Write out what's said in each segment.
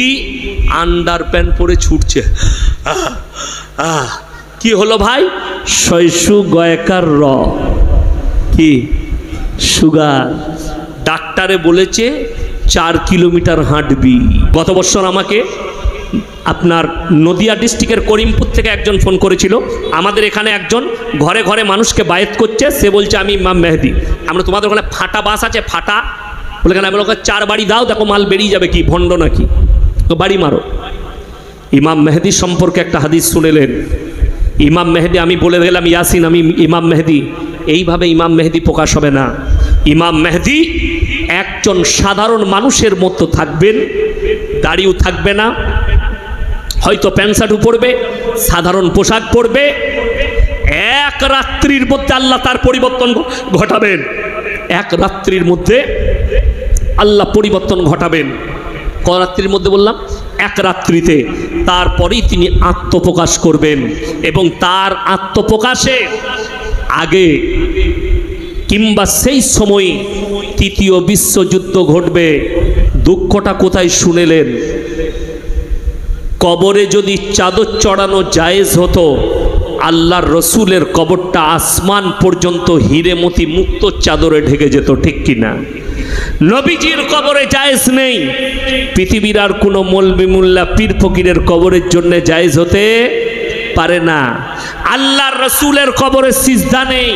যুবতী under pant পরে ছুটছে। কি হলো ভাই? শৈশু গয়কার র কি সুগার। ডাক্তারে বলেছে 4 কিলোমিটার হাঁটবি। গত বছর আমাকে আপনার নদিয়া ডিস্ট্রিক্টের করিমপুর থেকে একজন ফোন করেছিল, আমাদের এখানে একজন ঘরে ঘরে মানুষকে বায়েত করছে, সে বলছে আমি ইমাম মেহেদি। আমরা তোমাদের ওখানে ফাটা বাস আছে, ফাটা বলে কেন? আমি ওকে 4 বাড়ি দাও, দেখো মাল বেরিয়ে যাবে। কি ভণ্ড নাকি? তো বাড়ি মারো। ইমাম মেহেদি সম্পর্কে একটা হাদিস শুনেলেন। ইমাম মেহেদি, আমি বলে গেলাম ইয়াসিন আমি ইমাম মেহেদি, এইভাবে ইমাম মেহেদি প্রকাশ হবে না। ইমাম মেহেদি একজন সাধারণ মানুষের মতো থাকবেন, দাড়িও থাকবে না, হয়তো প্যান্ট শার্টও পরবে, সাধারণ পোশাক পরবে। এক রাত্রির মধ্যে আল্লাহ তার পরিবর্তন ঘটাবেন। এক রাত্রির মধ্যে আল্লাহ পরিবর্তন ঘটাবেন। ক রাত্রির মধ্যে বললাম? এক রাত্রিতে। তারপরেই তিনি আত্মপ্রকাশ করবেন এবং তার আত্মপ্রকাশে আগে কিংবা সেই সময় ৩য় বিশ্বযুদ্ধ ঘটবে। দুঃখটা কোথায় শুনেলেন? কবরে যদি চাদর চড়ানো জায়েজ হতো, আল্লাহর রসুলের কবরটা আসমান পর্যন্ত হিরেমতি মুক্ত চাদরে ঢেকে যেত, ঠিক কিনা? নবীজির কবরে জায়েজ নেই, পৃথিবীর আর কোনো মৌলবি মোল্লা পীর ফকিরের কবরের জন্য জায়েজ হতে পারে না। আল্লাহর রসুলের কবরে সিজদা নেই,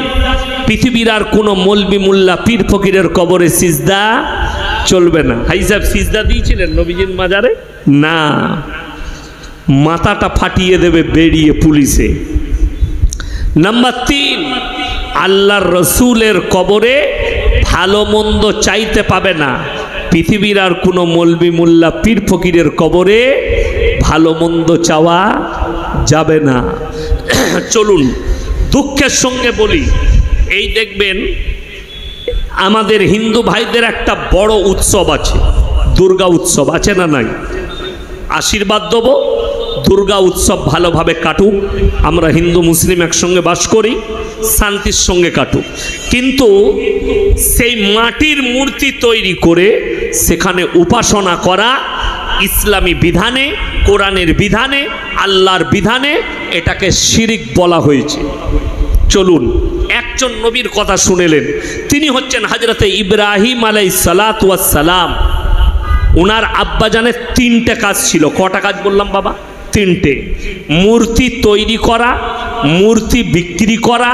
পৃথিবীর আর কোনো মৌলবি মোল্লা পীর ফকিরের কবরে সিজদা চলবে না। হাই সাহেব সিজদা দিয়েছিলেন নবীজির মাজারে? না, মাথাটা ফাটিয়ে দেবে বেরিয়ে পুলিশে। নাম্বার 3, আল্লাহর রসুলের কবরে ভালো মন্দ চাইতে পাবে না, পৃথিবীর আর কোনো মৌলবি মোল্লা পীর ফকিরের কবরে ভালো মন্দ চাওয়া যাবে না। চলুন দুঃখের সঙ্গে বলি, এই দেখবেন আমাদের হিন্দু ভাইদের একটা বড় উৎসব আছে, দুর্গা উৎসব, আছে না নাই? আশীর্বাদ দেবো দুর্গা উৎসব ভালোভাবে কাটুক, আমরা হিন্দু মুসলিম একসঙ্গে বাস করি, শান্তির সঙ্গে কাটুক। কিন্তু সেই মাটির মূর্তি তৈরি করে সেখানে উপাসনা করা ইসলামী বিধানে, কোরআনের বিধানে, আল্লাহর বিধানে এটাকে শিরিক বলা হয়েছে। চলুন একজন নবীর কথা শুনেলেন, তিনি হচ্ছেন হযরতে ইব্রাহিম আলাইহিস সালাতু ওয়াস সালাম। ওনার আব্বাজানের 3টে কাজ ছিল। কটা কাজ বললাম বাবা? 3টে। মূর্তি তৈরি করা, মূর্তি বিক্রি করা,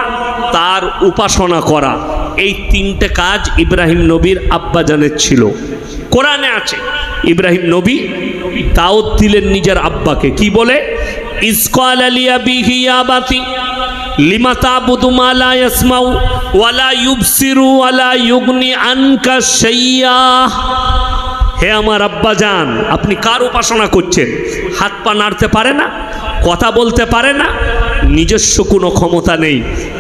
তার উপাসনা করা। এই 3টে কাজ ইব্রাহিম নবীর আব্বাজানের ছিল। কোরআনে আছে ইব্রাহিম নবী দাওয়াত দিলেন নিজের আব্বাকে, কি বলে? ইসকাল আলিয়া বিহি আবাতি লিমা তাবুদু মা লা ইয়াসমাউ ওয়ালা ইউবসিরু ওয়ালা ইউগনি আনকা শাইয়া। হে আমার আব্বাজান, আপনি কার উপাসনা করছেন? হাত পা নাড়তে পারে না, কথা বলতে পারে না, নিজস্ব কোনো ক্ষমতা নেই,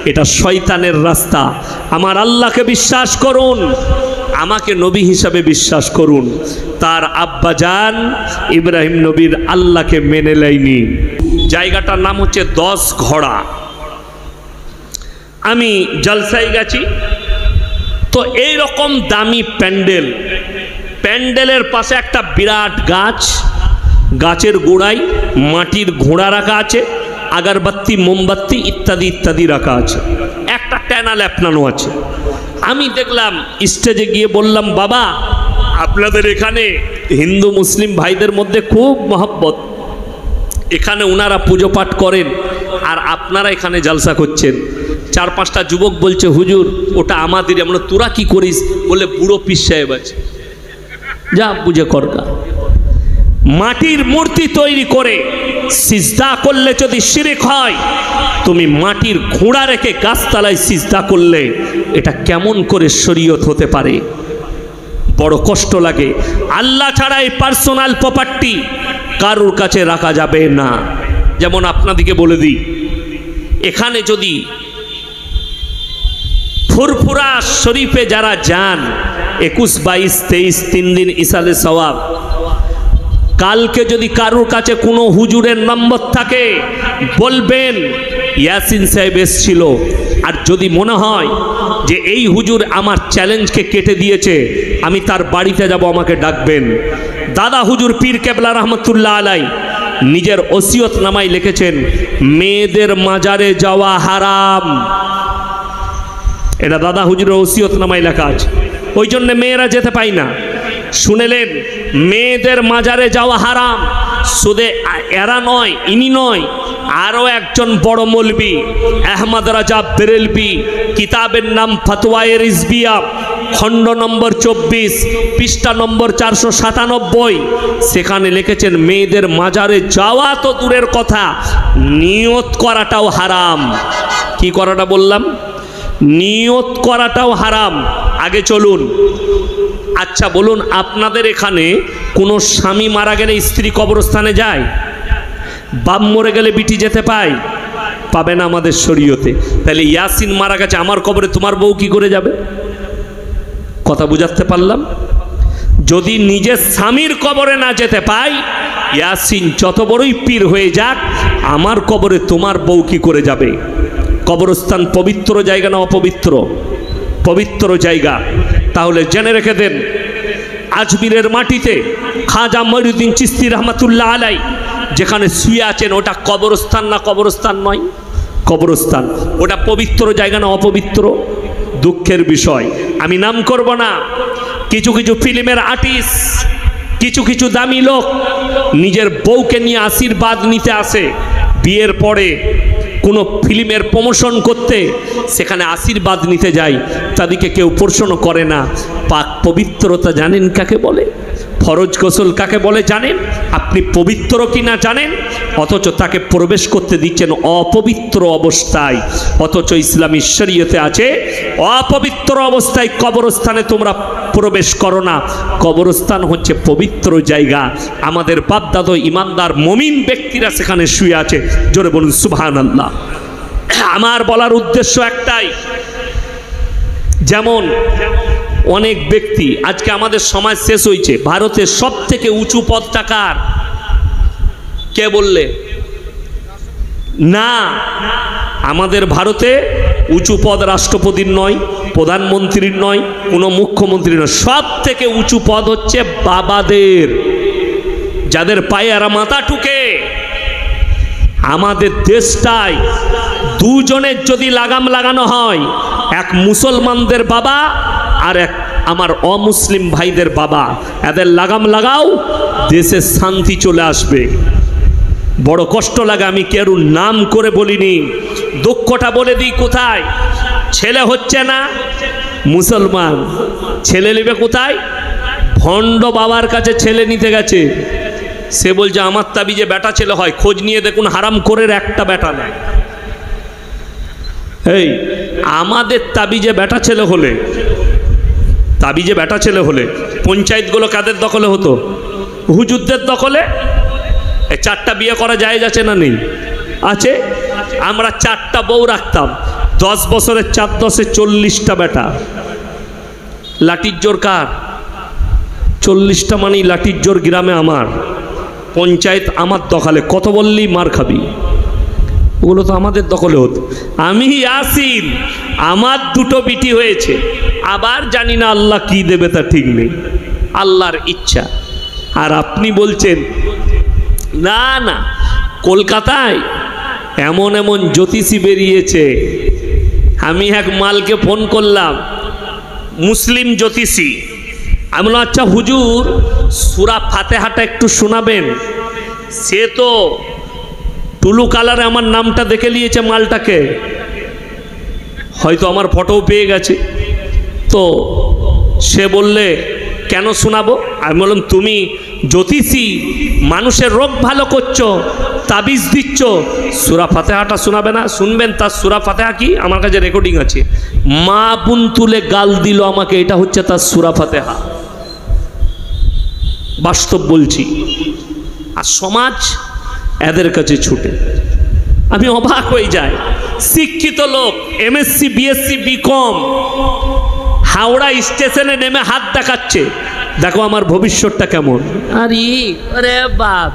এটা শয়তানের রাস্তা। আমার আল্লাহকে বিশ্বাস করুন, আমাকে নবী হিসাবে বিশ্বাস করুন। তার আব্বাজান ইব্রাহিম নবীর আল্লাহকে মেনে নেয়নি। জায়গাটার নাম হচ্ছে 10 ঘোড়া। আমি জলসায় গেছি তো এই রকম দামি প্যান্ডেল, প্যান্ডেলের পাশে একটা বিরাট গাছ, গাছের গোড়ায় মাটির ঘোড়া রাখা আছে, আগরবাতি মোমবাতি ইত্যাদি ইত্যাদি রাখা আছে, একটা ট্যানা ল্যাপনানো আছে। আমি দেখলাম, স্টেজে গিয়ে বললাম, বাবা আপনাদের এখানে হিন্দু মুসলিম ভাইদের মধ্যে খুব মহব্বত, এখানে ওনারা পুজো পাঠ করেন আর আপনারা এখানে জালসা করছেন। 4-5টা যুবক বলছে, হুজুর ওটা আমাদের। আমরা তোরা কি করিস? বলে বুড়ো পীর সাহেব আছে, যা বুঝে করগা। মাটির মূর্তি তৈরি করে সিজদা করলে যদি শিরক হয়, তুমি মাটির ঘোড়া রেখে গাছতলায় সিজদা করলে এটা কেমন করে শরীয়ত হতে পারে? বড় কষ্ট লাগে। আল্লাহ ছাড়া এই পার্সোনাল প্রপার্টি কারোর কাছে রাখা যাবে না। যেমন আপনাদেরকে বলে দিই, এখানে যদি ফুরফুরা শরীফে যারা যান 21, 22, 23 3 দিন ইসালে সওয়াব, কালকে যদি কারোর কাছে কোনো হুজুরের নম্বর থাকে বলবেন ইয়াসিন সাহেব এসেছিল। আর যদি মনে হয় যে এই হুজুর আমার চ্যালেঞ্জকে কেটে দিয়েছে, আমি তার বাড়িতে যাব, আমাকে ডাকবেন। দাদা হুজুর পীর কেবলা রহমতুল্লাহ আলাই নিজের ওসিয়ত নামায় লিখেছেন, মেয়েদের মাজারে যাওয়া হারাম। এটা দাদা হুজুরের ওসিয়ত নামায় লেখা আছে, ওই জন্য মেয়েরা যেতে পায় না। শুনেলেন, মেয়েদের মাজারে যাওয়া হারাম। শুধু এরা নয়, ইনি নয়, আরও একজন বড় মৌলবি আহমদ রাজা বেরেলভি, কিতাবের নাম ফতোয়ায়ে রিজভিয়া, খণ্ড নম্বর 24, পৃষ্ঠা নম্বর 497, সেখানে লিখেছেন মেয়েদের মাজারে যাওয়া তো দূরের কথা, নিয়ত করাটাও হারাম। কি করাটা বললাম? নিয়ত করাটাও হারাম। আগে চলুন, আচ্ছা বলুন, আপনাদের এখানে কোনো স্বামী মারা গেলে স্ত্রী কবরস্থানে যায়? বাপ মরে গেলে বিটি যেতে পায়? পাবে না আমাদের শরীয়তে। তাহলে ইয়াসিন মারা গেছে, আমার কবরে তোমার বউ কি করে যাবে? কথা বুঝাতে পারলাম? যদি নিজের স্বামীর কবরে না যেতে পাই, ইয়াসিন যত বড়ই পীর হয়ে যাক, আমার কবরে তোমার বউ কি করে যাবে? কবরস্থান পবিত্র জায়গা না অপবিত্র? পবিত্র জায়গা। তাহলে জেনে রেখে দেন, আজমিরের মাটিতে খাজা মঈনুদ্দিন চিশতি রহমতুল্লাহ আলাই যেখানে শুয়ে আছেন, ওটা কবরস্থান না কবরস্থান নয়? কবরস্থান। ওটা পবিত্র জায়গা না অপবিত্র? দুঃখের বিষয়, আমি নাম করব না, কিছু কিছু ফিল্মের আর্টিস্ট, কিছু কিছু দামি লোক নিজের বউকে নিয়ে আশীর্বাদ নিতে আসে, বিয়ের পরে কোনো ফিল্মের প্রমোশন করতে সেখানে আশীর্বাদ নিতে যায়, তাদেরকে কেউ প্রশ্ন করে না। পাক পবিত্রতা জানেন কাকে বলে? ফরজ গোসল কাকে বলে জানেন? আপনি পবিত্র কিনা জানেন? অথচ তাকে প্রবেশ করতে দিচ্ছেন অপবিত্র অবস্থায়। অথচ ইসলামী শরীয়তে আছে অপবিত্র অবস্থায় কবরস্থানে তোমরা প্রবেশ করো না। কবরস্থান হচ্ছে পবিত্র জায়গা। আমাদের বাপদাদা ইমানদার মুমিন ব্যক্তিরা সেখানে শুয়ে আছে। জোরে বলুন সুবহানাল্লাহ। আমার বলার উদ্দেশ্য একটাই, যেমন অনেক ব্যক্তি আজকে আমাদের সমাজ শেষ হয়েছে। ভারতের সব থেকে উঁচু পদটা কার? কে বললে? না, আমাদের ভারতে উঁচু পদ রাষ্ট্রপতির নয়, প্রধানমন্ত্রীর নয়, কোনো মুখ্যমন্ত্রী নয়, সব থেকে উঁচু পদ হচ্ছে বাবাদের, যাদের পায়ে আর মাথা ঠুকে। আমাদের দেশটায় দুজনের যদি লাগাম লাগানো হয়, এক মুসলমানদের বাবা আর এক আমার অমুসলিম ভাইদের বাবা, এদের লাগাম লাগাও, দেশে শান্তি চলে আসবে। বড় কষ্ট লাগে, আমি কেউ নাম করে বলিনি, দুঃখটা বলে দিই। কোথায় ছেলে হচ্ছে না? মুসলমান ছেলে নেবে কোথায়? ভণ্ড বাবার কাছে ছেলে নিতে গেছে। সে বলছে আমার তাবিজে বেটা ছেলে হয়, খোঁজ নিয়ে দেখুন হারাম করে একটা বেটা নেয়। এই আমাদের তাবিজে বেটা ছেলে হলে, তাবিজে বেটা ছেলে হলে পঞ্চায়েতগুলো কাদের দখলে হতো? হুজুরদের দখলে। এই 4টা বিয়ে করা জায়েজ আছে না নেই? আছে। আমরা 4টা বউ রাখতাম, 10 বছরের 4 10-এ 40টা বেটা। লাঠির জোর কার? 40টা মানেই লাঠির জোর গ্রামে আমার, পঞ্চায়েত আমার দখলে, কত বললেই মার খাবি। ওগুলো তো আমাদের দখলে হতো। আমি ইয়াসিন, আমার 2টো বিটি হয়েছে, আবার জানি না আল্লাহ কি দেবে তা ঠিক নেই, আল্লাহর ইচ্ছা। আর আপনি বলছেন না না, কলকাতায় এমন এমন জ্যোতিষী বেরিয়েছে। আমি এক মালকে ফোন করলাম, মুসলিম জ্যোতিষী। আমি বললাম আচ্ছা হুজুর, সূরা ফাতিহাটা একটু শোনাবেন। সে তো টুলু কালারে আমার নামটা দেখে নিয়েছে মালটাকে, হয়তো আমার ফটোও পেয়ে গেছে। তো সে বললে কেন শোনাবো? আমি বললাম তুমি জ্যোতিষী, মানুষের রোগ ভালো করছো, তাবিজ দিচ্ছ, সূরা ফাতিহাটা শোনাবে না? শুনবেন। তার সূরা ফাতিহা কি? আমার কাছে রেকর্ডিং আছে। মা বোন তুলে গাল দিল আমাকে, এটা হচ্ছে তার সূরা ফাতিহা। বাস্তব বলছি। আর সমাজ এদের কাছে ছুটে, আমি অবাক হয়ে যাই। শিক্ষিত লোক, এমএসসি বিএসসি বিকম, হাওড়া স্টেশনে নেমে হাত দেখাচ্ছে, দেখো আমার ভবিষ্যৎটা কেমন। আরে বাপ,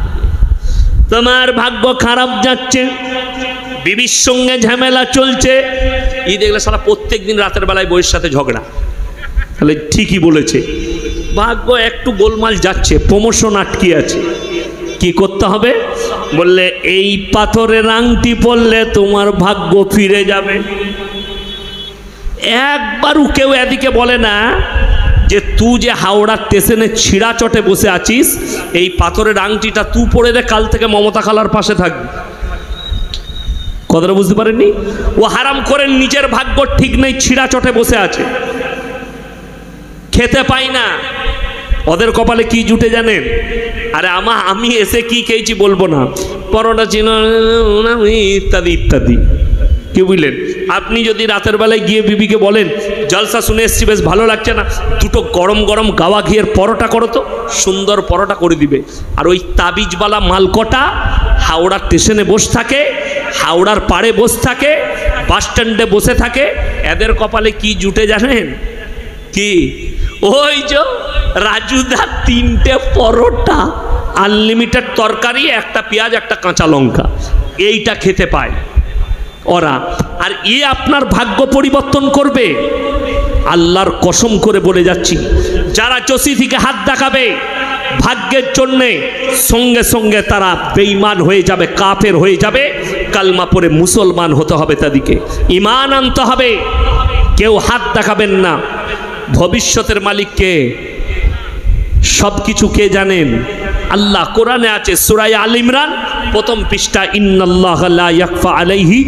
তোমার ভাগ্য খারাপ যাচ্ছে, বিবির সঙ্গে ঝামেলা চলছে। দেখলে সারা প্রত্যেক দিন রাতের বেলায় বউয়ের সাথে ঝগড়া। তাহলে ঠিকই বলেছে, ভাগ্য একটু গোলমাল যাচ্ছে, প্রমোশন আটকে আছে, কি করতে হবে? বললে এই পাথরের আংটি পরলে তোমার ভাগ্য ফিরে যাবে। একবারও কেউ এদিকে বলে না যে তুই যে হাওড়ার স্টেশনে ছিঁড়া চটে বসে আছিস, এই পাথরের আংটিটা তুই পরে দে, কাল থেকে মমতা খালার পাশে থাকবি। কথাটা বুঝতে পারেননি? ও হারাম করে নিজের ভাগ্য ঠিক নেই, ছিঁড়া চটে বসে আছে, খেতে পাই না। ওদের কপালে কি জুটে জানেন? আরে আমি এসে কি খেয়েছি বলবো না, পরোটা ছিল ইত্যাদি ইত্যাদি। কি বুঝলেন? আপনি যদি রাতের বেলায় গিয়ে বিবিকে বলেন জলসা শুনে এসছি, বেশ ভালো লাগছে না, দুটো গরম গরম গাওয়া ঘিয়ের পরোটা করো তো, সুন্দর পরোটা করে দিবে। আর ওই তাবিজওয়ালা মালকটা হাওড়ার স্টেশনে বসে থাকে, হাওড়ার পাড়ে বসে থাকে, বাস স্ট্যান্ডে বসে থাকে, এদের কপালে কি জুটে জানেন? কি? ওই যে রাজুদা 3টে পরোটা, আনলিমিটেড তরকারি, একটা পেঁয়াজ, একটা কাঁচা লঙ্কা, এইটা খেতে পায় ওরা। আর আপনার ভাগ্য পরিবর্তন করবে? আল্লাহর কসম করে বলে যাচ্ছি, যারা চষি থেকে হাত দেখাবে ভাগ্যের জন্যে, সঙ্গে সঙ্গে তারা বেঈমান হয়ে যাবে, কাফের হয়ে যাবে। কালমা পড়ে মুসলমান হতে হবে, তাদেরকে ঈমান আনতে হবে। কেউ হাত দেখাবেন না। ভবিষ্যতের মালিককে, সব কিছু কে জানেন? আল্লাহ। কোরআনে আছে সূরা আল ইমরান প্রথম পৃষ্ঠা, ইন্নাল্লাহা লা ইয়াখফা আলাইহি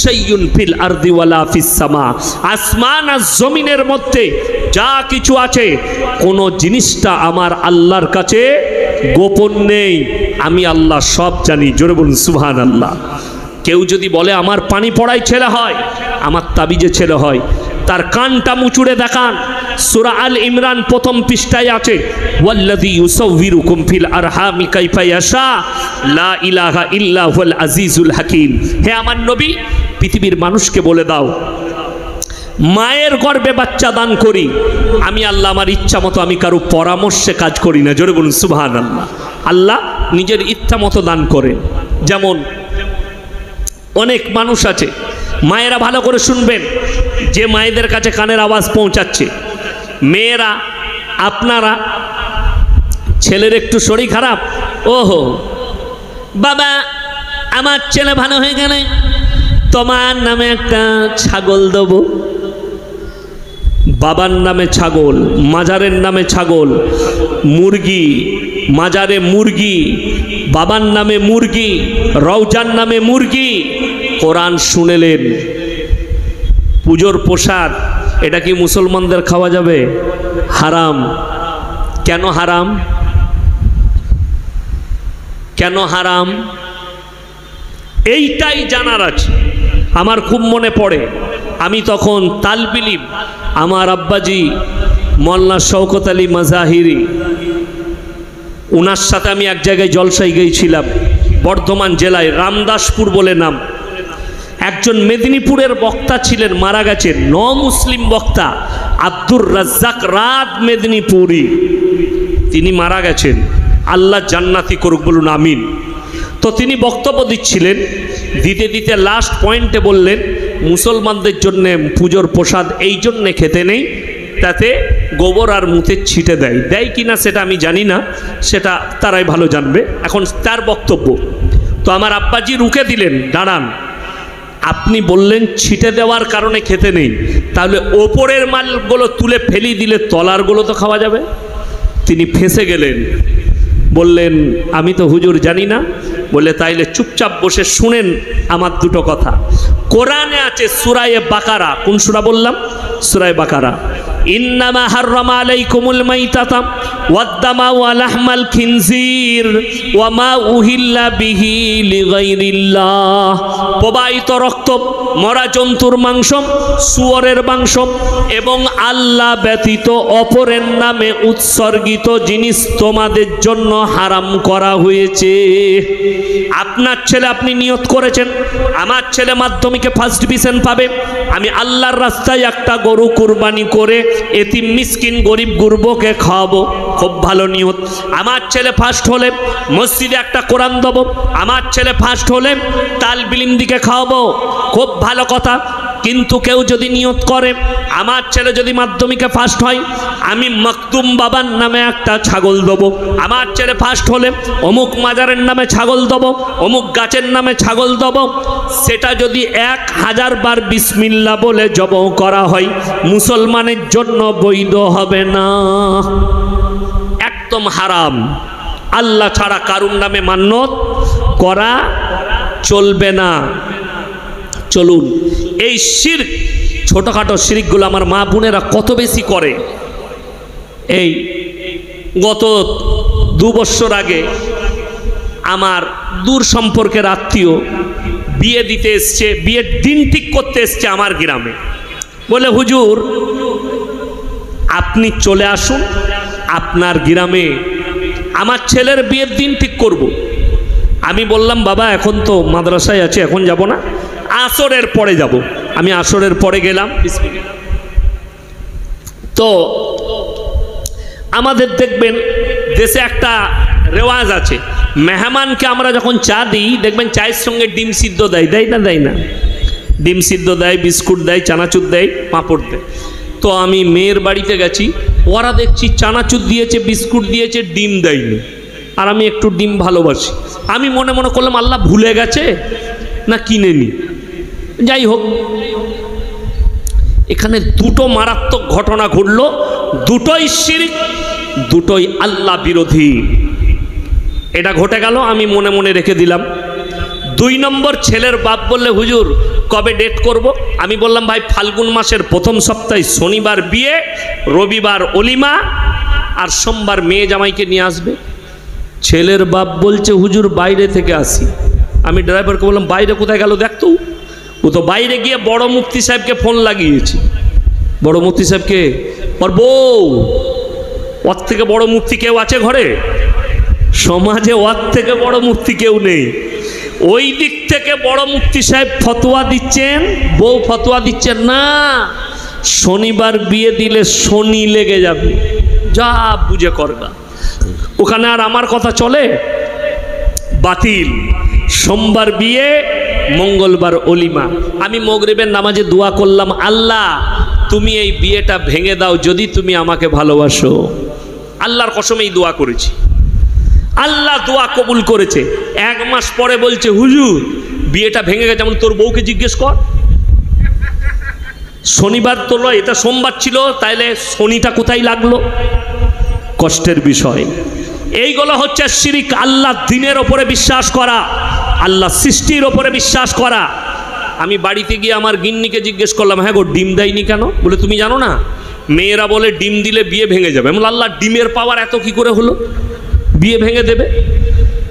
শাইউন ফিল আরদি ওয়ালা ফিস সামা। আসমান আর জমিনের মধ্যে যা কিছু আছে, কোন জিনিসটা আমার আল্লাহর কাছে গোপন নেই। আমি আল্লাহ সব জানি। জোরে বলুন সুবহানাল্লাহ। কেউ যদি বলে আমার পানি পড়ায় ছেলে হয়, আমার তাবিজে ছেলে হয়, তার কানটা মুচুড়ে দেখান। সূরা আল ইমরান প্রথম পৃষ্ঠায় আছে, ওয়াল্লাযী ইউসাউবিরুকুম ফিল আরহামি কাইফা ইয়াশা লা ইলাহা ইল্লা হুয়াল আজিজুল হাকীম। হে আমার নবী, পৃথিবীর মানুষকে বলে দাও, মায়ের গর্ভে বাচ্চা দান করি আমি আল্লাহ, আমার ইচ্ছা মতো, আমি কারো পরামর্শে কাজ করি না। জোরে বলুন সুবহানাল্লাহ। আল্লাহ নিজের ইচ্ছা মতো দান করেন। যেমন অনেক মানুষ আছে, মায়েরা ভালো করে শুনবেন, যে মায়েদের কাছে কানের আওয়াজ পৌঁছাচ্ছে, মেয়েরা আপনারা, ছেলের একটু শরীর খারাপ, ওহো বাবা আমার ছেলে ভালো হয়ে গেলে তোমার নামে একটা ছাগল দেব। বাবার নামে ছাগল, মাজারের নামে ছাগল, মুরগি, মাজারে মুরগি, বাবার নামে মুরগি, রওজার নামে মুরগি। কোরআন শুনেলেন, পুজোর প্রসাদ, এটা কি মুসলমানদের খাওয়া যাবে? হারাম। কেন হারাম? কেন হারাম? এইটাই জানার আছে। আমার খুব মনে পড়ে, আমি তখন তালবিলিম, আমার আব্বাজি মোল্লা শওকত আলী মাজাহিরি, ওনার সাথে আমি এক জায়গায় জলসায় গিয়েছিলাম, বর্ধমান জেলায় রামদাসপুর বলে নাম। একজন মেদিনীপুরের বক্তা ছিলেন, মারা গেছেন, মুসলিম বক্তা আব্দুর রাজ্জাক রাত মেদিনীপুরি, তিনি মারা গেছেন, আল্লাহ জান্নাতি করুক, বলুন আমিন। তো তিনি বক্তব্য দিচ্ছিলেন, দিতে দিতে লাস্ট পয়েন্টে বললেন, মুসলমানদের জন্যে পুজোর প্রসাদ এই জন্যে খেতে নেই, তাতে গোবর আর মুতের ছিটে দেয়, দেয় কিনা সেটা আমি জানি না, সেটা তারাই ভালো জানবে। এখন তার বক্তব্য, তো আমার আব্বাজি রুখে দিলেন, দাঁড়ান, আপনি বললেন ছিটে দেওয়ার কারণে খেতে নেই, তাহলে ওপরের মালগুলো তুলে ফেলি দিলে তলারগুলো তো খাওয়া যাবে। তিনি ফেঁসে গেলেন, বললেন আমি তো হুজুর জানি না। বলে তাইলে চুপচাপ বসে শুনেন আমার দুটো কথা। কোরআনে আছে সূরায়ে বাকারা, কোন সূরা বললাম? সূরায়ে বাকারা। ইন্নামা হাররামা আলাইকুমুল মাইতাতা ওয়াদ-দামা ওয়া লাহমাল খিনজির ওয়া মা উহিল্লা বিহি লিগাইরিল্লাহ। প্রবাহিত রক্ত, মরা জন্তুর মাংস, শুয়োরের মাংস এবং আল্লাহ ব্যতীত অপরের নামে উৎসর্গিত জিনিস তোমাদের জন্য হারাম করা হয়েছে। আপনার ছেলে, আপনি নিয়ত করেছেন আমার ছেলে মাধ্যমিকে ফার্স্ট ডিভিশন পাবে, আমি আল্লাহর রাস্তায় একটা গরু কুরবানি করে এতিম মিসকিন গরিব গুরবকে খাওয়াবো, খুব ভালো নিয়ত। আমার ছেলে ফার্স্ট হলে মসজিদে একটা কোরআন দেবো, আমার ছেলে ফার্স্ট হলে তালবিলিম দিকে খাওয়াবো, খুব ভালো কথা। কিন্তু কেউ যদি নিয়ত করে আমার ছেলে যদি মাধ্যমিকে ফার্স্ট হয় আমি মকদুম বাবার নামে একটা ছাগল দেবো, আমার ছেলে ফার্স্ট হলে অমুক মাজারের নামে ছাগল দেবো, অমুক গাছের নামে ছাগল দেবো, সেটা যদি 1000 বার বিসমিল্লাহ বলে জবাহ করা হয় মুসলমানের জন্য বৈধ হবে না, একদম হারাম। আল্লাহ ছাড়া কারুর নামে মান্যত করা চলবে না। চলুন, এই শিরক, ছোটখাটো শিরকগুলো আমার মা বোনেরা কত বেশি করে। এই গত 2 বছর আগে আমার দূর সম্পর্কের আত্মীয় বিয়ে দিতে এসছে, বিয়ের দিন ঠিক করতে এসছে আমার গ্রামে। বলে হুজুর আপনি চলে আসুন আপনার গ্রামে, আমার ছেলের বিয়ের দিন ঠিক করব। আমি বললাম বাবা এখন তো মাদ্রাসায় আছে, এখন যাব না, আসরের পরে যাব। আমি আসরের পরে গেলাম। তো আমাদের দেখবেন দেশে একটা রেওয়াজ আছে, মেহমানকে আমরা যখন চা দিই দেখবেন চায়ের সঙ্গে ডিম সিদ্ধ দেয়, দেয় না দেয় না? ডিম সিদ্ধ দেয়, বিস্কুট দেয়, চানাচুর দেয়, পাঁপড় দেয়। তো আমি মেয়ের বাড়িতে গেছি, ওরা দেখছি চানাচুর দিয়েছে, বিস্কুট দিয়েছে, ডিম দেয়নি। আর আমি একটু ডিম ভালোবাসি, আমি মনে মনে করলাম আল্লাহ ভুলে গেছে না কিনে নি। যাই হোক, এখানে দুটো মারাত্মক ঘটনা ঘটল, দুটোই শিরক, দুটোই আল্লাহ বিরোধী। এটা ঘটে গেল, আমি মনে মনে রেখে দিলাম। 2 নম্বর, ছেলের বাপ বললে হুজুর কবে ডেট করব? আমি বললাম ভাই ফাল্গুন মাসের প্রথম সপ্তাহে শনিবার বিয়ে, রবিবার অলিমা, আর সোমবার মেয়ে জামাইকে নিয়ে আসবে। ছেলের বাপ বলছে হুজুর বাইরে থেকে আসি। আমি ড্রাইভারকে বললাম বাইরে কোথায় গেল দেখতো। ও তো বাইরে গিয়ে বড় মুফতি সাহেবকে ফোন লাগিয়েছি। বড় মুফতি সাহেবকে, ওর বউ, ওর থেকে বড় মুফতি কেউ আছে ঘরে? সমাজে ওর থেকে বড় মুফতি কেউ নেই। ওই দিক থেকে বড় মুফতি সাহেব ফতোয়া দিচ্ছেন, বউ ফতোয়া দিচ্ছেন না, শনিবার বিয়ে দিলে শনি লেগে যাবে, যা বুঝে করবা। ওখানে আর আমার কথা চলে? বাতিল। সোমবার বিয়ে, মঙ্গলবার অলিমা। আমি মাগরিবের নামাজে দোয়া করলাম, আল্লাহ তুমি এই বিয়েটা ভেঙে দাও যদি তুমি আমাকে ভালোবাসো। আল্লাহর কসমেই দোয়া করেছি, আল্লাহ দোয়া কবুল করেছে। 1 মাস পরে বলছে হুজুর বিয়েটা ভেঙে গেছে। যেমন তোর বউকে জিজ্ঞেস কর, শনিবার তো নয়, এটা সোমবার ছিল, তাইলে শনিটা কোথায় লাগলো? কষ্টের বিষয়। এইগুলো হচ্ছে শিরক। আল্লাহ দিনের ওপরে বিশ্বাস করা, আল্লাহ সৃষ্টির ওপরে বিশ্বাস করা। আমি বাড়িতে গিয়ে আমার গিন্নিকে জিজ্ঞেস করলাম, হ্যাঁ গো ডিম দেয়নি কেন? বলে তুমি জানো না, মেয়েরা বলে ডিম দিলে বিয়ে ভেঙে যাবে। এমন আল্লাহ ডিমের পাওয়ার এত কি করে হলো বিয়ে ভেঙে দেবে?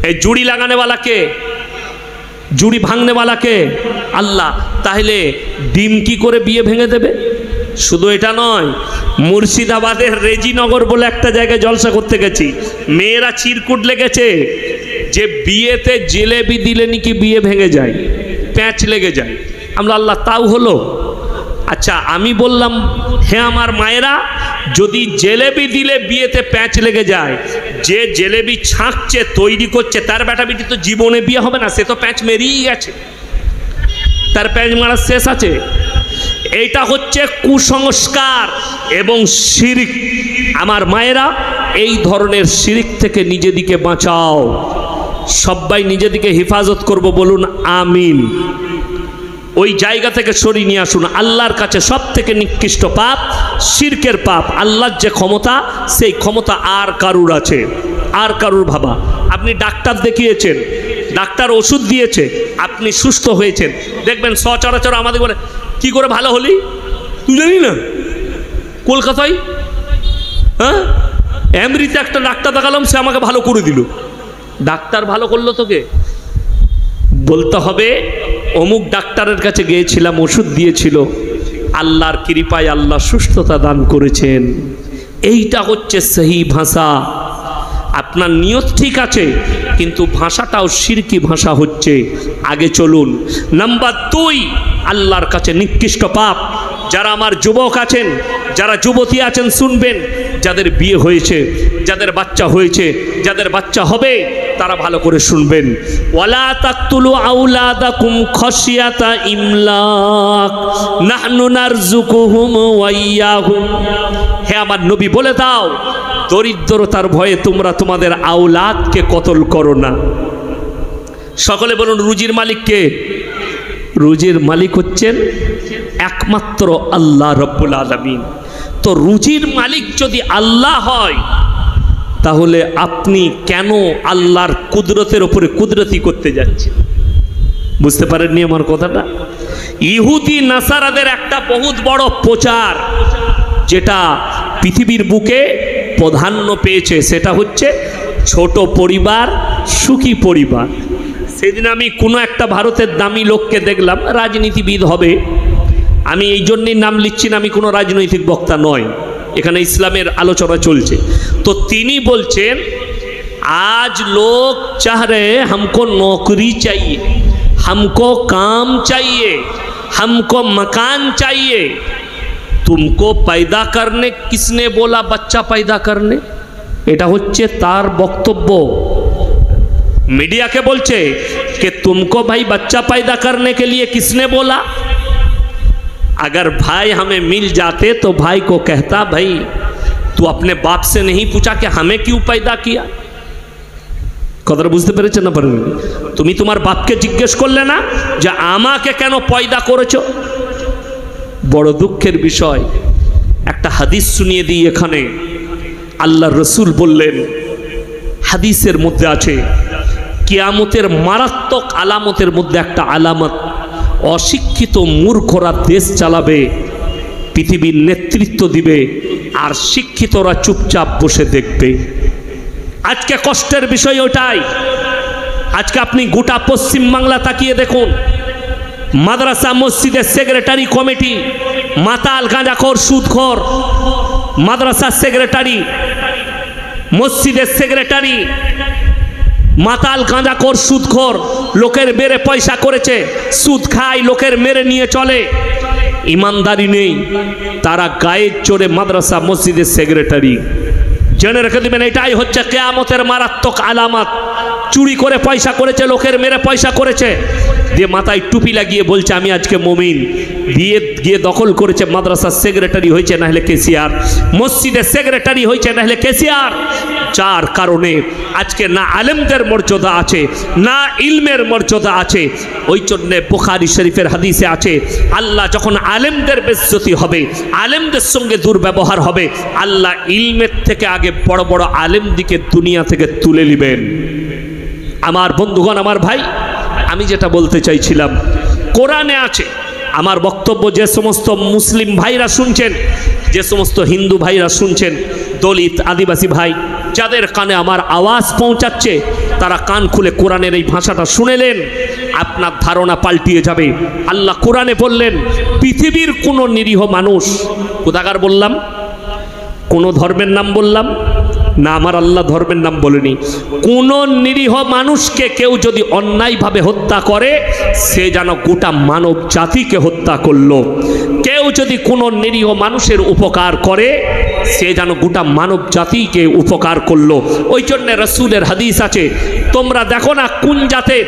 এই জুড়ি লাগানেওয়ালাকে, জুড়ি ভাঙনেওয়ালাকে আল্লাহ, তাহলে ডিম কি করে বিয়ে ভেঙে দেবে? শুধু এটা নয়, মুর্শিদাবাদের রেজিনগর বলে একটা জায়গায় জলসা করতে গেছি, মেয়েরা চিরকুট লেগেছে যে বিয়েতে জিলেবি দিলে নাকি বিয়ে ভেঙে যায়, প্যাঁচ লেগে যায়। আমরা আল্লাহ তাও হলো। আচ্ছা আমি বললাম, হ্যাঁ আমার মায়েরা, যদি জেলেবি দিলে বিয়েতে প্যাঁচ লেগে যায়, যে জেলেবি ছাঁকছে তৈরি করছে তার বেটা বেটি তো জীবনে বিয়ে হবে না, সে তো প্যাঁচ মেরিয়ে গেছে, তার প্যাঁচ মারা শেষ আছে। এইটা হচ্ছে কুসংস্কার এবং শিরক। আমার মায়েরা, এই ধরনের শিরক থেকে নিজেদিকে বাঁচাও। সবাই নিজেদিকে হেফাজত করব, বলুন আমিন। ওই জায়গা থেকে সরিয়ে নিয়ে আসুন। আল্লাহর কাছে সব থেকে নিকৃষ্ট পাপ শিরকের পাপ। আল্লাহর যে ক্ষমতা, সেই ক্ষমতা আর কারুর আছে? আর কারুর ভাবা? আপনি ডাক্তার দেখিয়েছেন, ডাক্তার ওষুধ দিয়েছে, আপনি সুস্থ হয়েছেন, দেখবেন সচরাচর আমাদের বলে কি করে ভালো হলি তুই জানি না? কলকাতায় হ্যাঁ এমরিতে একটা ডাক্তার দেখালাম, সে আমাকে ভালো করে দিল। ডাক্তার ভালো করলো তোকে? বলতে হবে অমুক ডাক্তারের কাছে গিয়েছিলাম, ওষুধ দিয়েছিল, আল্লাহর কৃপায় আল্লাহ সুস্থতা দান করেছেন। এইটা হচ্ছে সহি ভাষা। আপনার নিয়ত ঠিক আছে, কিন্তু ভাষাটাও শিরকি ভাষা হচ্ছে। আগে চলুন। নাম্বার 2, আল্লাহর কাছে নিকৃষ্ট পাপ। যারা আমার যুবক আছেন, যারা যুবতী আছেন শুনবেন, যাদের বিয়ে হয়েছে, যাদের বাচ্চা হয়েছে, যাদের বাচ্চা হবে, তারা ভালো করে শুনবেন। ওয়ালা তাকতুলু আওলাদাকুম খাশিয়াতা ইমলাক নাহনু নারযুকুহুম ওয়া ইয়াহুম। হে আমার নবী বলে দাও, দরিদ্রতার ভয়ে তোমরা তোমাদের আওলাদকে কতল করো না। সকলে বলুন, রুজির মালিক কে? রুজির মালিক হচ্ছেন একমাত্র আল্লাহ রব্বুল আলামিন। তো রুজির মালিক যদি আল্লাহ হয়, তাহলে আপনি কেন আল্লাহর কুদরতের উপরে কুদরতি করতে যাচ্ছেন? বুঝতে পারেননি আমার কথাটা? ইহুদি নাসারাদের একটা বহুত বড় প্রচার, যেটা পৃথিবীর বুকে প্রাধান্য পেয়েছে, সেটা হচ্ছে ছোট পরিবার সুখী পরিবার। সেদিন আমি কোনো একটা ভারতের দামি লোককে দেখলাম, রাজনীতিবিদ হবে, আমি এই জন্যই নাম লিখছি না, আমি কোনো রাজনৈতিক বক্তা নয়, এখানে ইসলামের আলোচনা চলছে। তো তিনি বলছেন, আজ লোক চাহ রে हमको नौकरी चाहिए, हमको काम चाहिए, हमको मकान चाहिए। तुमको पैदा करने किसने बोला? बच्चा पैदा करने। এটা হচ্ছে তার বক্তব্য। मीडिया के बोलছে कि तुमको भाई बच्चा पैदा करने के लिए किसने बोला? अगर भाई हमें मिल जाते तो भाई को कहता, भाई तू अपने बाप से नहीं पूछा कि हमें क्यों पैदा किया? कदर बुझते पेरेছেন না পারেন? তুমি তোমার বাপকে জিজ্ঞেস করলে না যে আমাকে কেন পয়দা করেছো? বড় দুঃখের বিষয়, একটা হাদিস শুনিয়ে দিই এখানে। আল্লাহর রাসূল বললেন, হাদিসের মধ্যে আছে, কিয়ামতের মারাত্মক আলামতের মধ্যে একটা আলামত, অশিক্ষিত মূর্খরা দেশ চালাবে, পৃথিবীর নেতৃত্ব দিবে, আর শিক্ষিতরা চুপচাপ বসে দেখবে। আজকে কষ্টের বিষয় ওটাই। আজকে আপনি গোটা পশ্চিম বাংলা তাকিয়ে দেখুন, মাদ্রাসা মসজিদের সেক্রেটারি কমিটি মাতাল গাঁজাখোর সুদখোর, মাদ্রাসার সেক্রেটারি, মসজিদের সেক্রেটারি মাতাল গাঁজাখোর সুদখোর, লোকের মেরে পয়সা করেছে, সুদ খায়, লোকের মেরে নিয়ে চলে, ইমানদারি নেই, তারা গায়ের চড়ে মাদ্রাসা মসজিদের সেক্রেটারি। জেনে রেখে দেবেন, এটাই হচ্ছে কিয়ামতের মারাত্মক আলামত। চুরি করে পয়সা করেছে, লোকের মেরে পয়সা করেছে, দিয়ে মাথায় টুপি লাগিয়ে বলছে আমি আজকে মুমিন, দিয়ে গিয়ে দখল করেছে, মাদ্রাসার সেক্রেটারি হয়েছে, না হলে কেসিআর, মসজিদের সেক্রেটারি হয়েছে, না হলে কেসিআর। যার কারণে আজকে না আলেমদের মর্যাদা আছে, না ইলমের মর্যাদা আছে। ওই জন্যে বুখারী শরীফের হাদিসে আছে, আল্লাহ যখন আলেমদের বেইজ্জতি হবে, আলেমদের সঙ্গে দুর্ব্যবহার হবে, আল্লাহ ইলমের থেকে আগে বড় বড় আলেমদিকে দুনিয়া থেকে তুলে নেবেন। আমার বন্ধুগণ, আমার ভাই, আমি যেটা বলতে চাইছিলাম, কোরআনে আছে। আমার বক্তব্য যে সমস্ত মুসলিম ভাইরা শুনছেন, যে সমস্ত হিন্দু ভাইরা শুনছেন, দলিত আদিবাসী ভাই যাদের কানে আমার আওয়াজ পৌঁছাচ্ছে, তারা কান খুলে কোরআনের এই ভাষাটা শুনেলেন, আপনার ধারণা পাল্টিয়ে যাবে। আল্লাহ কোরআনে বললেন, পৃথিবীর কোনো নিরীহ মানুষ, কোথাকার বললাম? কোনো ধর্মের নাম বললাম না, আমার আল্লাহ ধর্মের নাম বলেনি। কোন নিরীহ মানুষকে কেউ যদি অন্যায়ভাবে হত্যা করে, সে যেন গোটা মানব জাতিকে হত্যা করলো। কেউ যদি কোনো নিরীহ মানুষের উপকার করে, সে যেন গোটা মানব জাতিকে উপকার করলো। ওই জন্য রাসূলের হাদিস আছে, তোমরা দেখো না কোন জাতের,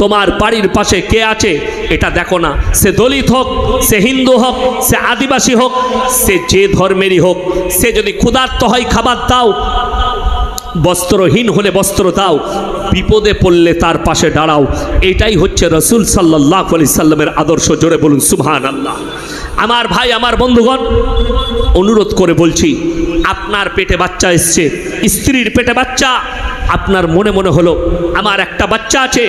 তোমার বাড়ির পাশে কে আছে এটা দেখো না, সে দলিত হোক, সে হিন্দু হোক, সে আদিবাসী হোক, সে যে ধর্মেরই হোক, সে যদি ক্ষুধার্ত হয় খাবার দাও, বস্ত্রহীন হলে বস্ত্র দাও, বিপদে পড়লে তার পাশে দাঁড়াও। এটাই হচ্ছে রাসূল সাল্লাল্লাহু আলাইহি সাল্লামের আদর্শ। জোরে বলুন সুবহানাল্লাহ। আমার ভাই, আমার বন্ধুগণ, অনুরোধ করে বলছি, আপনার পেটে বাচ্চা এসছে, স্ত্রীর পেটে বাচ্চা, আপনার মনে মনে হলো আমার একটা বাচ্চা আছে,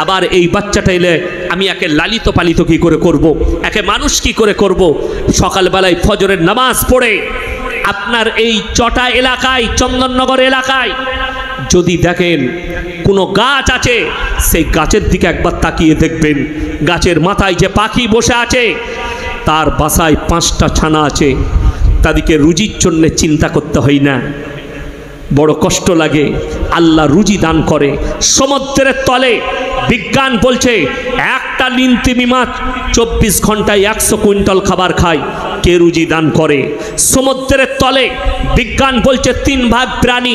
আবার এই বাচ্চাটা এলে আমি একে লালিত পালিত কি করে করব, একে মানুষ কি করে করব। সকালবেলায় ফজরের নামাজ পড়ে আপনার এই চটা এলাকায়, চন্দননগর এলাকায় যদি দেখেন কোনো গাছ আছে, সেই গাছের দিকে একবার তাকিয়ে দেখবেন, গাছের মাথায় যে পাখি বসে আছে, তার বাসায় 5টা ছানা আছে। তাদেরকে রুজির জন্য চিন্তা করতে হয় না, বড় কষ্ট লাগে। আল্লাহ রুজি দান করে। সমুদ্রের তলে বিজ্ঞান বলছে একটা নিমতিমি মাছ 24 ঘন্টায় 100 কুইন্টাল খাবার খায়। কে রুজি দান করে? সমুদ্রের তলে বিজ্ঞান বলছে 3 ভাগ প্রাণী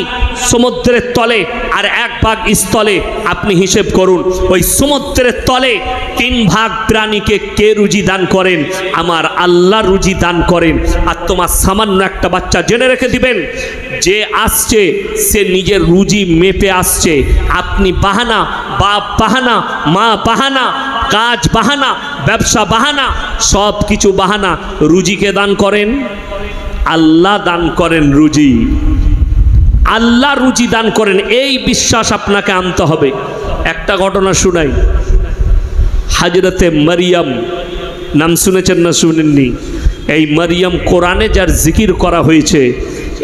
সমুদ্রের তলে আর 1 ভাগ স্থলে। আপনি হিসেব করুন, ওই সমুদ্রের তলে 3 ভাগ প্রাণীকে কে রুজি দান করেন? আমার আল্লাহ রুজি দান করেন। আর তোমার সামান্য একটা বাচ্চা জেনে রেখে দিবেন, যে আসছে সে নিজের রুজি মেপে আসছে। আপনি বাহানা, বাপ বাহানা, মা বাহানা, কাজ বাহানা, ব্যবসা বাহানা, সব কিছু বাহানা। রুজিকে দান করেন আল্লাহ, দান করেন রুজি আল্লাহ, রুজি দান করেন। এই বিশ্বাস আপনাকে আনতে হবে। একটা ঘটনা শুনাই। হযরতে মারিয়াম, নাম শুনেছেন না শুনেননি? এই মারিয়াম কোরআনে যার জিকির করা হয়েছে,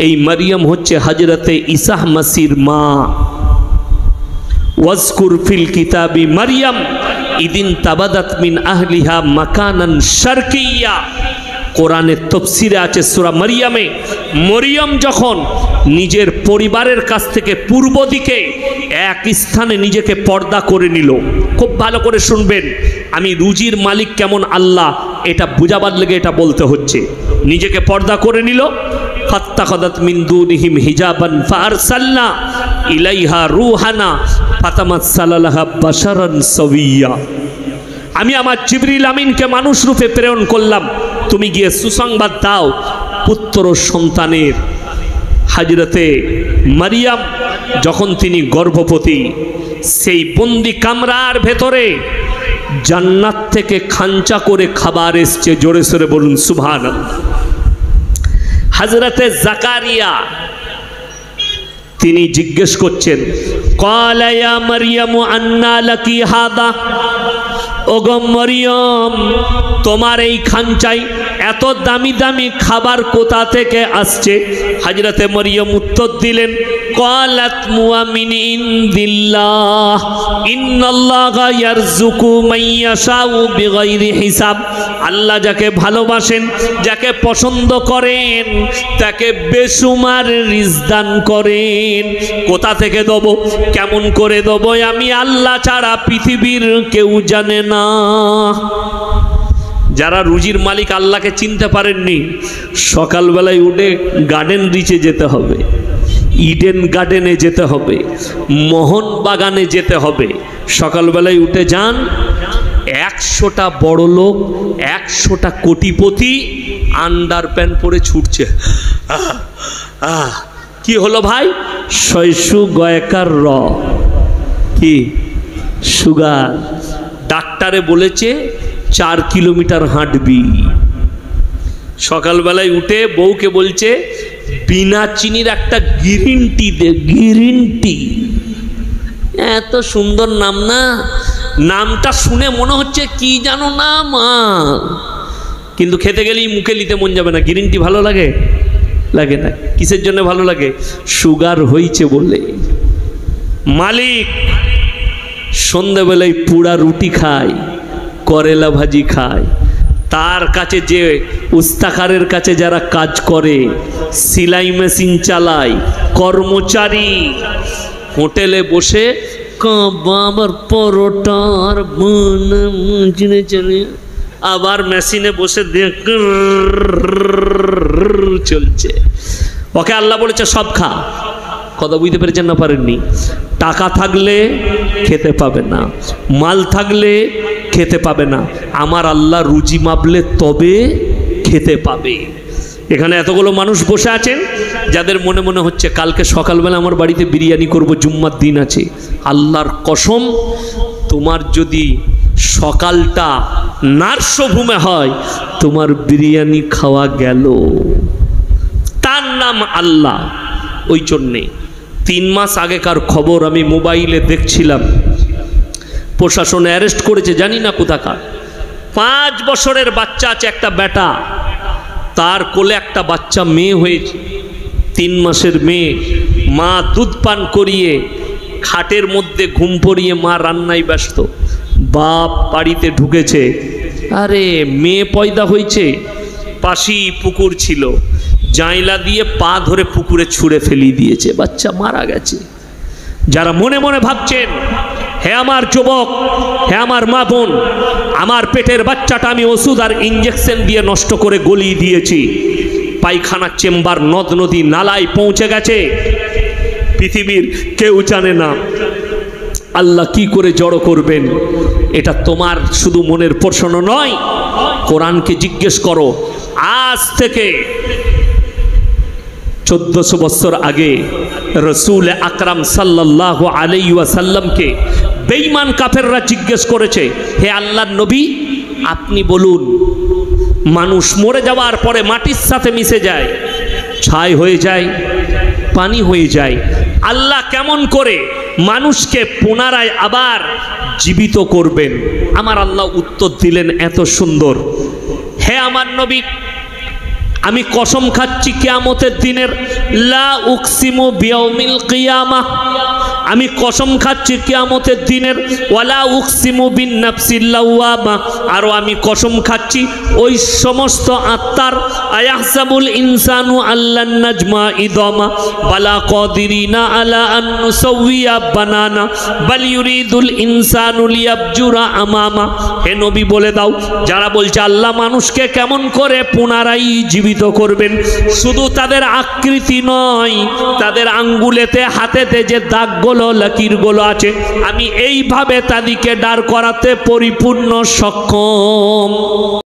এই মারিয়াম হচ্ছে হযরতে ঈসা মাসির মা। ওয়াজকুর ফিল কিতাবি মারিয়াম ইদিন তাবাদাত মিন আহলিহা মাকানান শারকিয়্যা। কোরআনের তফসিরে আছে সূরা মারিয়ামে, মরিয়ম যখন নিজের পরিবারের কাছ থেকে পূর্ব দিকে এক স্থানে নিজেকে পর্দা করে নিল। খুব ভালো করে শুনবেন, আমি রুজির মালিক কেমন আল্লাহ এটা বুঝাবার লেগে এটা বলতে হচ্ছে। নিজেকে পর্দা করে নিল। ফাত্তাখাযাত মিন দুনিহিম হিজাবান ফাআরসালনা ইলাইহা রূহানা ফাতামাসসালা লাহা বাশারান সাওয়িয়া। আমি আমার জিবরিল আমিনকে মানুষ রূপে প্রেরণ করলাম, তুমি গিয়ে সুসংবাদ দাও পুত্র সন্তানের। হযরতে মারিয়াম যখন তিনি গর্ভবতী, সেই বন্দি কামরার ভেতরে জান্নাত থেকে খাঞ্চা করে খাবার এসছে। জোরে সোরে বলুন সুবহানাল্লাহ। হযরতে জাকারিয়া তিনি জিজ্ঞেস করছেন, ক্বালা ইয়া মারইয়ামু আন্না লাকি হাদা। ওগো মরিয়ম, তোমার এই খাঞ্চায় এত দামি দামি খাবার কোথা থেকে আসছে? হযরতে মরিয়ম উত্তর দিলেন, ক্বালাত মুআমিন ইনদিল্লাহ ইন্নাল্লাহা ইয়ারযুকু মান ইয়াশাউ বিগাইরি হিসাব। আল্লাহ যাকে ভালোবাসেন, যাকে পছন্দ করেন, তাকে বেশুমার রিজক দান করেন। কোথা থেকে দেব, কেমন করে দেব, আমি আল্লাহ ছাড়া পৃথিবীর কেউ জানে না। যারা রুজির মালিক আল্লাহকে চিনতে পারেননি, সকালবেলায় উঠে গার্ডেন রিচে যেতে হবে, ইডেন গার্ডেনে যেতে হবে, মোহন বাগানে যেতে হবে। সকালবেলায় উঠে যান, 100টা বড় লোক, 100টা কোটিপতি আন্ডার প্যান্ট পরে ছুটছে। কি হলো ভাই? শৈশু গয়কার র কি সুগার। ডাক্তারে বলেছে 4 কিলোমিটার হাঁটবি। সকালবেলায় উঠে বউকে বলছে বিনা চিনির একটা গ্রিন টি দে। গ্রিন টি, এত সুন্দর নাম না? নামটা শুনে মনে হচ্ছে কি জানো নাম, কিন্তু খেতে গেলেই মুখে নিতে মন যাবে না। গ্রিন টি ভালো লাগে? লাগে না। কিসের জন্য ভালো লাগে? সুগার হয়েছে বলে। মালিক সন্ধ্যাবেলায় পুরা রুটি খায়, করেলা ভাজি খায়। তার কাছে যে উস্তাকারের কাছে যারা কাজ করে, সেলাই মেশিন চালায়, কর্মচারী, হোটেলে বসে কাবাব পরোটার চলে, আবার মেশিনে বসে চলছে। ওকে আল্লাহ বলেছে সব খা। কথা বুঝতে পেরেছেন না পারেননি? টাকা থাকলে খেতে পাবে না, মাল থাকলে খেতে পাবে না, আমার আল্লাহ রুজি মাপলে তবে খেতে পাবে। এখানে এতগুলো মানুষ বসে আছেন যাদের মনে মনে হচ্ছে কালকে সকালবেলা আমার বাড়িতে বিরিয়ানি করব, জুম্মার দিন আছে। আল্লাহর কসম, তোমার যদি সকালটা নার্সভূমে হয়, তোমার বিরিয়ানি খাওয়া গেল। তার নাম আল্লাহ। ওই জন্যে 3 মাস আগেকার খবর আমি মোবাইলে দেখছিলাম, প্রশাসন অ্যারেস্ট করেছে, জানি না কোথাকার। 5 বছরের বাচ্চা আছে, একটা বেটা, তার কোলে একটা বাচ্চা মেয়ে হয়েছে, 3 মাসের মেয়ে। মা দুধ পান করিয়ে খাটের মধ্যে ঘুম পড়িয়ে মা রান্নায় ব্যস্ত। বাপ বাড়িতে ঢুকেছে, আরে মেয়ে পয়দা হয়েছে। পাশেই পুকুর ছিল, জাইলা দিয়ে পা ধরে পুকুরে ছুঁড়ে ফেলিয়ে দিয়েছে, বাচ্চা মারা গেছে। যারা মনে মনে ভাবছেন হে আমার যুবক, হে আমার মা বোন, আমার পেটের বাচ্চাটা আমি ওষুধ আর ইঞ্জেকশন দিয়ে নষ্ট করে গলিয়ে দিয়েছি। পায়খানার চেম্বার নদ নদী নালায় পৌঁছে গেছে, পৃথিবীর কেউ জানে না আল্লাহ কি করে জড়ো করবেন। এটা তোমার শুধু মনের প্রশ্ন নয়, কোরআনকে জিজ্ঞেস করো। আজ থেকে 1400 বছর আগে রসুল আকরাম সাল্লাল্লাহু আলাইহি ওয়াসাল্লামকে বেঈমান কাফেররা জিজ্ঞেস করেছে, হে আল্লাহর নবী, আপনি বলুন, মানুষ মরে যাওয়ার পরে মাটির সাথে মিশে যায়, ছাই হয়ে যায়, পানি হয়ে যায়, আল্লাহ কেমন করে মানুষকে পুনরায় আবার জীবিত করবেন? আমার আল্লাহ উত্তর দিলেন এত সুন্দর, হে আমার নবী, আমি কসম খাচ্ছি কিয়ামতের দিনের, লা উকসিমু বিয়াউমিল কিয়ামাহ, আমি কসম খাচ্ছি কিয়ামতের দিনের, ওয়ালা উকসিমু বিন নাফসিল লাওয়ামা, আরও আমি কসম খাচ্ছি ওই সমস্ত আত্মার, আয়াহসাবুল ইনসানু আল্লান নাজমা ইদামা বালা কাদিরিনা আলা আন নুসাউইয়া বানানা বাল ইউরিদুল ইনসানু লিয়াবজুরা আমামা। হে নবী বলে দাও, যারা বলছে আল্লাহ মানুষকে কেমন করে পুনরায় জীবিত করবেন, শুধু তাদের আকৃতি নয়, তাদের আঙ্গুলেতে হাতেতে যে দাগগুলো লকিরগুলো আছে, আমি এইভাবে তাদেরকে দাঁড় করাতে পরিপূর্ণ সক্ষম।